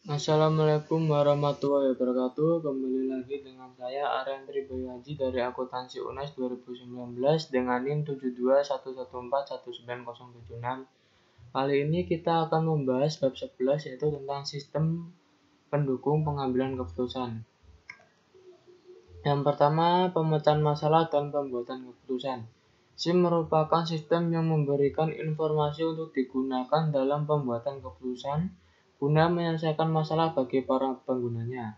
Assalamualaikum warahmatullahi wabarakatuh. Kembali lagi dengan saya Aryan Tribayaji dari Akuntansi UNES 2019 dengan NIM 7211419076. Kali ini kita akan membahas bab 11 yaitu tentang sistem pendukung pengambilan keputusan. Yang pertama, pemecahan masalah dan pembuatan keputusan. SIM merupakan sistem yang memberikan informasi untuk digunakan dalam pembuatan keputusan guna menyelesaikan masalah bagi para penggunanya.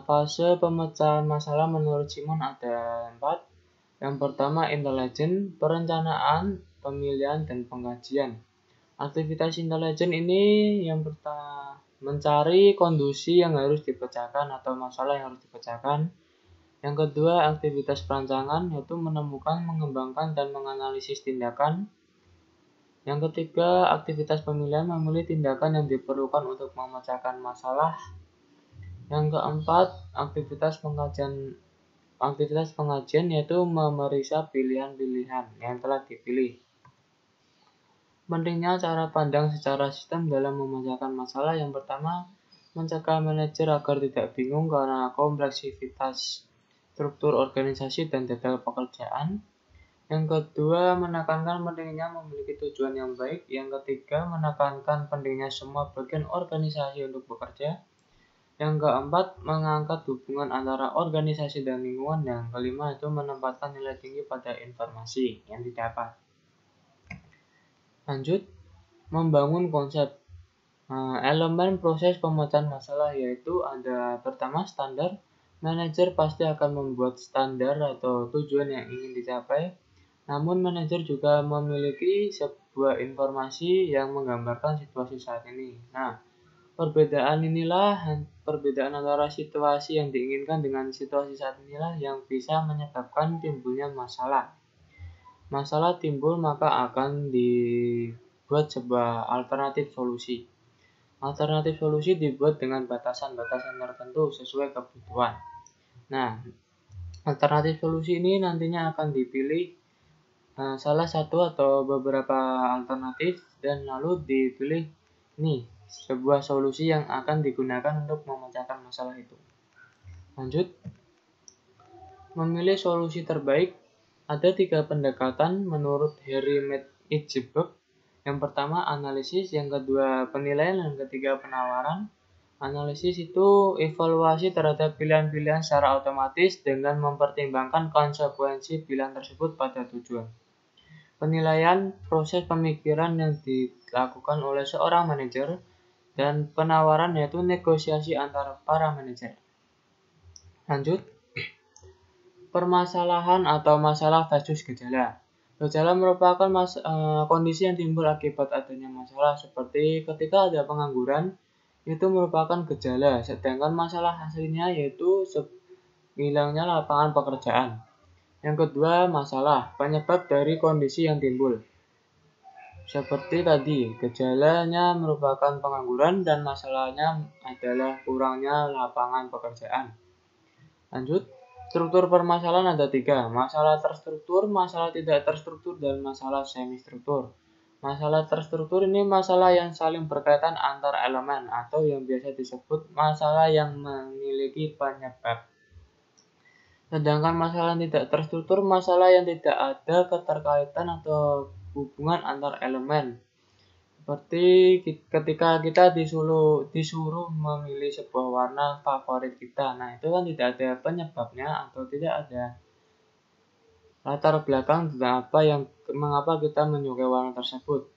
Fase pemecahan masalah menurut Simon ada 4. Yang pertama, intelijen, perencanaan, pemilihan, dan pengkajian. Aktivitas intelijen ini yang pertama mencari kondisi yang harus dipecahkan atau masalah yang harus dipecahkan. Yang kedua, aktivitas perancangan, yaitu menemukan, mengembangkan, dan menganalisis tindakan. Yang ketiga, aktivitas pemilihan, memilih tindakan yang diperlukan untuk memecahkan masalah. Yang keempat, aktivitas pengajian yaitu memeriksa pilihan-pilihan yang telah dipilih. Pentingnya cara pandang secara sistem dalam memecahkan masalah. Yang pertama, mencegah manajer agar tidak bingung karena kompleksitas struktur organisasi dan detail pekerjaan. Yang kedua, menekankan pentingnya memiliki tujuan yang baik. Yang ketiga, menekankan pentingnya semua bagian organisasi untuk bekerja. Yang keempat, mengangkat hubungan antara organisasi dan lingkungan. Yang kelima, itu menempatkan nilai tinggi pada informasi yang didapat. Lanjut, membangun konsep. Elemen proses pemecahan masalah yaitu ada pertama standar. Manajer pasti akan membuat standar atau tujuan yang ingin dicapai. Namun manajer juga memiliki sebuah informasi yang menggambarkan situasi saat ini. Nah, perbedaan antara situasi yang diinginkan dengan situasi saat inilah yang bisa menyebabkan timbulnya masalah. Masalah timbul maka akan dibuat sebuah alternatif solusi. Alternatif solusi dibuat dengan batasan-batasan tertentu sesuai kebutuhan. Nah, alternatif solusi ini nantinya akan dipilih salah satu atau beberapa alternatif dan lalu dipilih sebuah solusi yang akan digunakan untuk memecahkan masalah itu. Lanjut, memilih solusi terbaik. Ada 3 pendekatan menurut Harry Metzger. Yang pertama analisis, yang kedua penilaian, yang ketiga penawaran. Analisis itu evaluasi terhadap pilihan-pilihan secara otomatis dengan mempertimbangkan konsekuensi pilihan tersebut pada tujuan. Penilaian, proses pemikiran yang dilakukan oleh seorang manajer, dan penawaran yaitu negosiasi antara para manajer. Lanjut, permasalahan atau masalah versus gejala. Gejala merupakan kondisi yang timbul akibat adanya masalah seperti ketika ada pengangguran, itu merupakan gejala, sedangkan masalah aslinya yaitu hilangnya lapangan pekerjaan. Yang kedua, masalah, penyebab dari kondisi yang timbul. Seperti tadi, gejalanya merupakan pengangguran dan masalahnya adalah kurangnya lapangan pekerjaan. Lanjut, struktur permasalahan ada 3, masalah terstruktur, masalah tidak terstruktur, dan masalah semi-struktur. Masalah terstruktur ini masalah yang saling berkaitan antar elemen atau yang biasa disebut masalah yang memiliki penyebab. Sedangkan masalah tidak terstruktur, masalah yang tidak ada keterkaitan atau hubungan antar elemen. Seperti ketika kita disuruh memilih sebuah warna favorit kita. Nah, itu kan tidak ada penyebabnya atau tidak ada latar belakang tentang mengapa kita menyukai warna tersebut.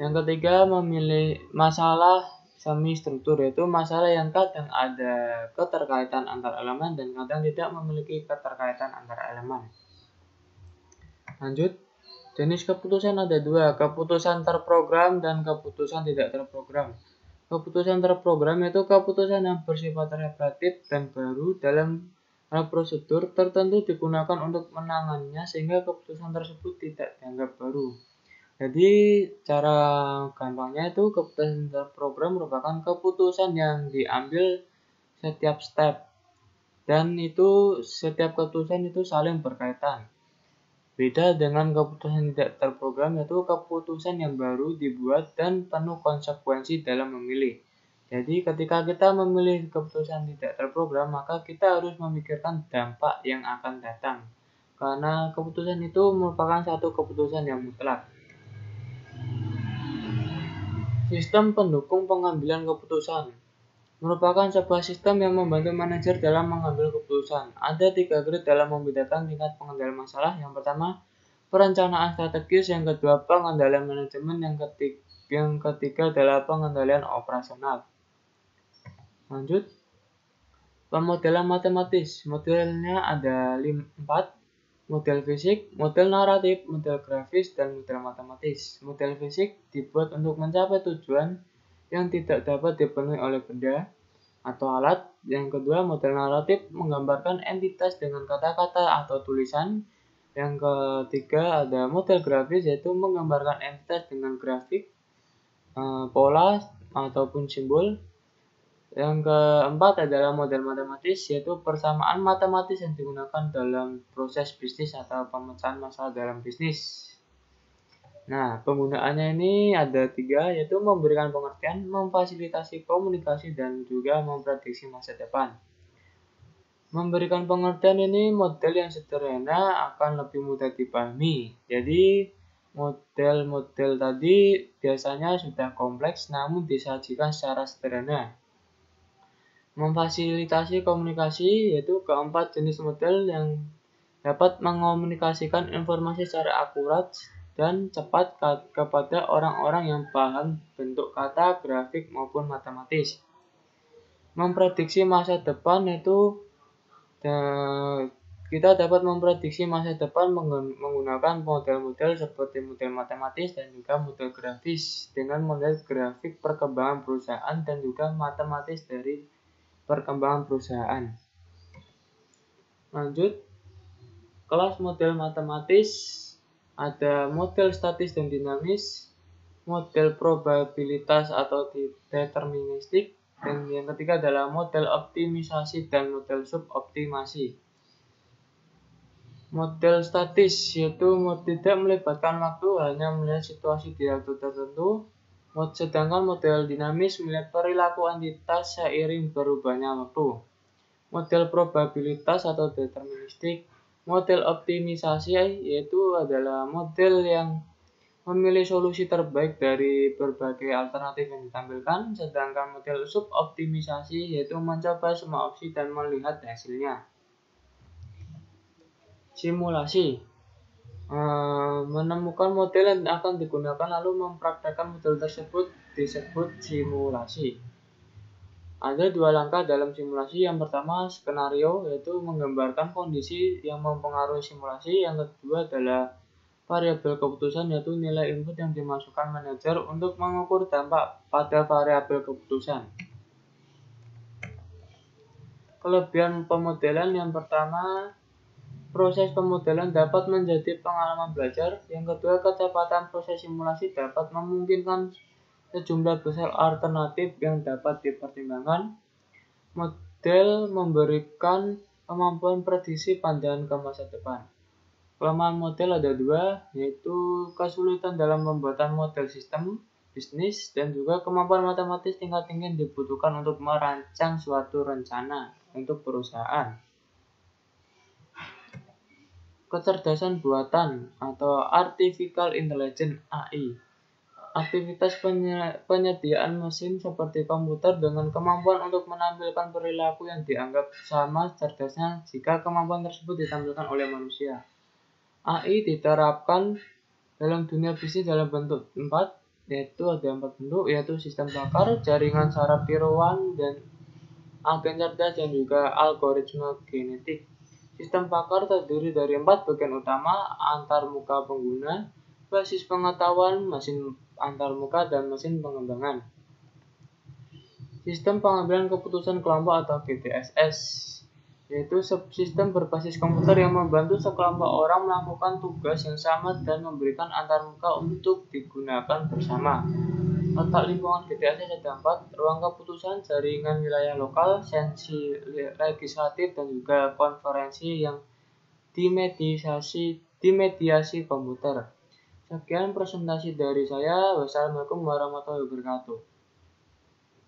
Yang ketiga, memilih masalah semi struktur, yaitu masalah yang kadang ada keterkaitan antar elemen dan kadang tidak memiliki keterkaitan antar elemen. Lanjut, jenis keputusan ada 2, keputusan terprogram dan keputusan tidak terprogram. Keputusan terprogram yaitu keputusan yang bersifat repetitif dan baru dalam prosedur tertentu digunakan untuk menanganinya sehingga keputusan tersebut tidak dianggap baru. Jadi cara gampangnya itu keputusan terprogram merupakan keputusan yang diambil setiap step dan itu setiap keputusan itu saling berkaitan. Beda dengan keputusan tidak terprogram yaitu keputusan yang baru dibuat dan penuh konsekuensi dalam memilih. Jadi ketika kita memilih keputusan tidak terprogram, maka kita harus memikirkan dampak yang akan datang. Karena keputusan itu merupakan satu keputusan yang mutlak. Sistem pendukung pengambilan keputusan merupakan sebuah sistem yang membantu manajer dalam mengambil keputusan. Ada 3 grade dalam membedakan tingkat pengendalian masalah. Yang pertama, perencanaan strategis. Yang kedua, pengendalian manajemen. Yang ketiga adalah pengendalian operasional. Lanjut, pemodelan matematis. Modelnya ada 4, model fisik, model naratif, model grafis, dan model matematis. Model fisik dibuat untuk mencapai tujuan yang tidak dapat dipenuhi oleh benda atau alat. Yang kedua, model naratif menggambarkan entitas dengan kata-kata atau tulisan. Yang ketiga ada model grafis, yaitu menggambarkan entitas dengan grafik, pola, ataupun simbol. Yang keempat adalah model matematis, yaitu persamaan matematis yang digunakan dalam proses bisnis atau pemecahan masalah dalam bisnis. Nah, penggunaannya ini ada 3, yaitu memberikan pengertian, memfasilitasi komunikasi, dan juga memprediksi masa depan. Memberikan pengertian ini model yang sederhana akan lebih mudah dipahami. Jadi, model-model tadi biasanya sudah kompleks namun disajikan secara sederhana. Memfasilitasi komunikasi, yaitu keempat jenis model yang dapat mengomunikasikan informasi secara akurat dan cepat kepada orang-orang yang paham bentuk kata, grafik, maupun matematis. Memprediksi masa depan, yaitu kita dapat memprediksi masa depan menggunakan model-model seperti model matematis dan juga model grafis dengan model grafik perkembangan perusahaan dan juga matematis dari perkembangan perusahaan. Lanjut, kelas model matematis ada model statis dan dinamis, model probabilitas atau deterministik, dan yang ketiga adalah model optimisasi dan model suboptimasi. Model statis yaitu tidak melibatkan waktu, hanya melihat situasi di waktu tertentu. Sedangkan model dinamis melihat perilaku entitas seiring berubahnya waktu. Model probabilitas atau deterministik. Model optimisasi yaitu adalah model yang memilih solusi terbaik dari berbagai alternatif yang ditampilkan. Sedangkan model suboptimisasi yaitu mencoba semua opsi dan melihat hasilnya. Simulasi. Menemukan model yang akan digunakan lalu mempraktekkan model tersebut disebut simulasi. Ada 2 langkah dalam simulasi. Yang pertama, skenario, yaitu menggambarkan kondisi yang mempengaruhi simulasi. Yang kedua adalah variabel keputusan, yaitu nilai input yang dimasukkan manajer untuk mengukur dampak pada variabel keputusan. Kelebihan pemodelan yang pertama, proses pemodelan dapat menjadi pengalaman belajar. Yang kedua, kecepatan proses simulasi dapat memungkinkan sejumlah besar alternatif yang dapat dipertimbangkan. Model memberikan kemampuan prediksi pandangan ke masa depan. Kelemahan model ada 2, yaitu kesulitan dalam pembuatan model sistem bisnis dan juga kemampuan matematis tingkat tinggi yang dibutuhkan untuk merancang suatu rencana untuk perusahaan. Kecerdasan buatan atau Artificial Intelligence (AI). Aktivitas penyediaan mesin seperti komputer dengan kemampuan untuk menampilkan perilaku yang dianggap sama cerdasnya jika kemampuan tersebut ditampilkan oleh manusia. AI diterapkan dalam dunia bisnis dalam bentuk 4, yaitu ada 4 bentuk, yaitu sistem bakar, jaringan saraf tiruan, dan agen cerdas, dan juga algoritma genetik. Sistem pakar terdiri dari 4 bagian utama: antarmuka pengguna, basis pengetahuan, mesin antarmuka, dan mesin pengembangan. Sistem pengambilan keputusan kelompok atau GTSS, yaitu subsistem berbasis komputer yang membantu sekelompok orang melakukan tugas yang sama dan memberikan antarmuka untuk digunakan bersama. Letak lingkungan GTSS ada 4, ruang keputusan, jaringan wilayah lokal, sensi legislatif, dan juga konferensi yang dimediasi komputer. Sekian presentasi dari saya. Wassalamualaikum warahmatullahi wabarakatuh.